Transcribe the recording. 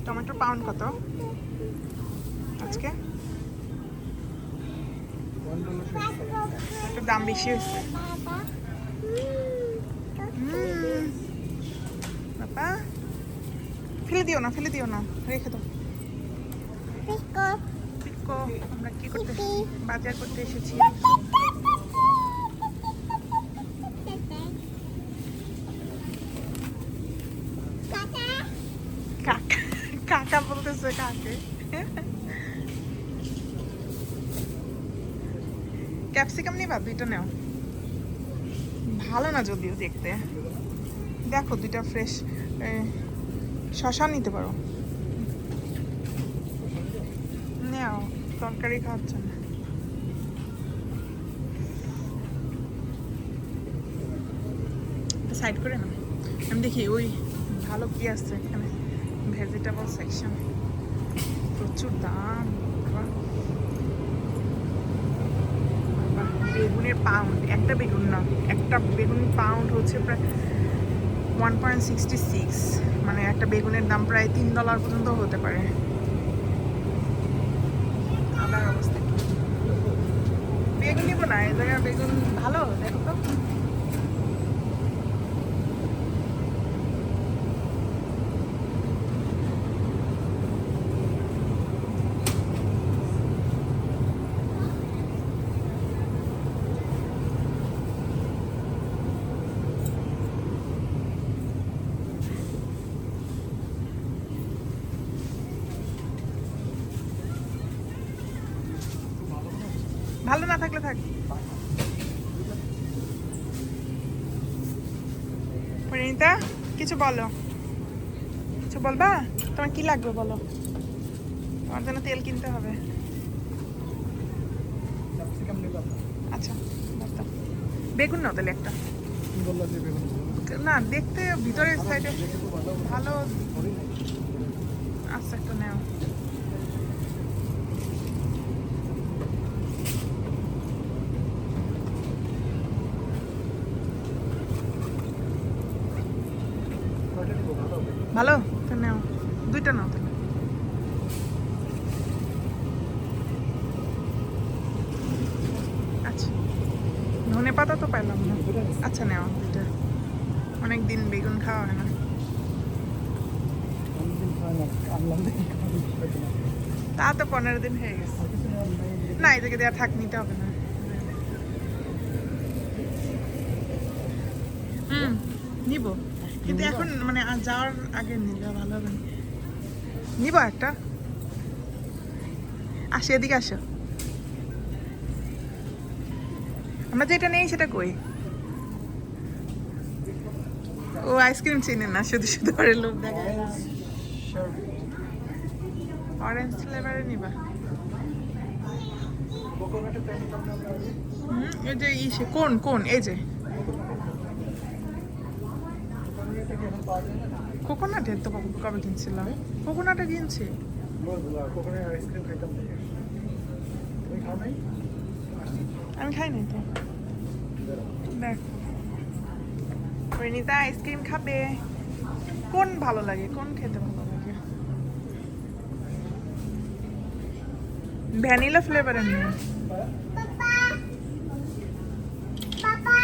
টমেটোর পাউন্ড কত আজকে? একটু দাম বেশি হয়েছে। বাবা ফেলে দিও না, রেখে দাও। পিকো, আমরা কি করতে এসেছি? বাজার করতে এসেছি। কাকা বলতেছে কাকে। ক্যাপসিকাম নিবা? দুইটা নাও, ভালো না যদিও দেখতে। দেখো দুইটা ফ্রেশ। শশা নিতে পারো, নাও, তরকারি খাওয়ার জন্য। সাইড করে না, আমি দেখি ওই ভালো কি আছে এখানে। ভেজিটেবল সেকশন, প্রচুর দাম। বেগুনের পাউন্ড, একটা বেগুন না, একটা বেগুন পাউন্ড হচ্ছে প্রায় 1.66, মানে একটা বেগুনের দাম প্রায় $3 পর্যন্ত হতে পারে। আবার অবস্থা কি? বেগুন নিবো না, এই জায়গায় বেগুন ভালো, দেখো তো। ভালো না থাকলে থাক। পরিণীতা কিছু বলো, কিছু বলবা? তোমার কি লাগবে বলো, তোমার জন্য তেল কিনতে হবে। আচ্ছা বেগুন নাও তাহলে একটা। না দেখতে ভিতরের সাইডে ভালো আচ্ছা একটা নাও। ভালো তো নাও, দুইটা নাও তাহলে। আচ্ছা ধনে পাতা তো পাইলাম না। আচ্ছা নাও দুইটা, অনেকদিন বেগুন খাওয়া হয় না। তা তো 15 দিন হয়ে গেছে। না এদিকে দেওয়া থাক, নিতে হবে না। নিব, কিন্তু এখন মানে যাওয়ার আগে নিলে ভালো হবে। নিব একটা, আসো এদিকে আসো। আমরা যেটা নেই সেটা কই? ও আইসক্রিম চিনে না, শুধু শুধু ওরে লোভ দেখা। অরেঞ্জ ফ্লেভারে নিবা? এই যে ইসে কোন কোন, এই যে কোকোনাটের তো কবে কিনছিলাম, কোকোনাটে কিনছি। আমি খাই নাই তো। দেখ পরিণীতা আইসক্রিম খাবে, কোন ভালো লাগে, কোন খেতে ভালো লাগে? ভ্যানিলা ফ্লেভারের নিয়ে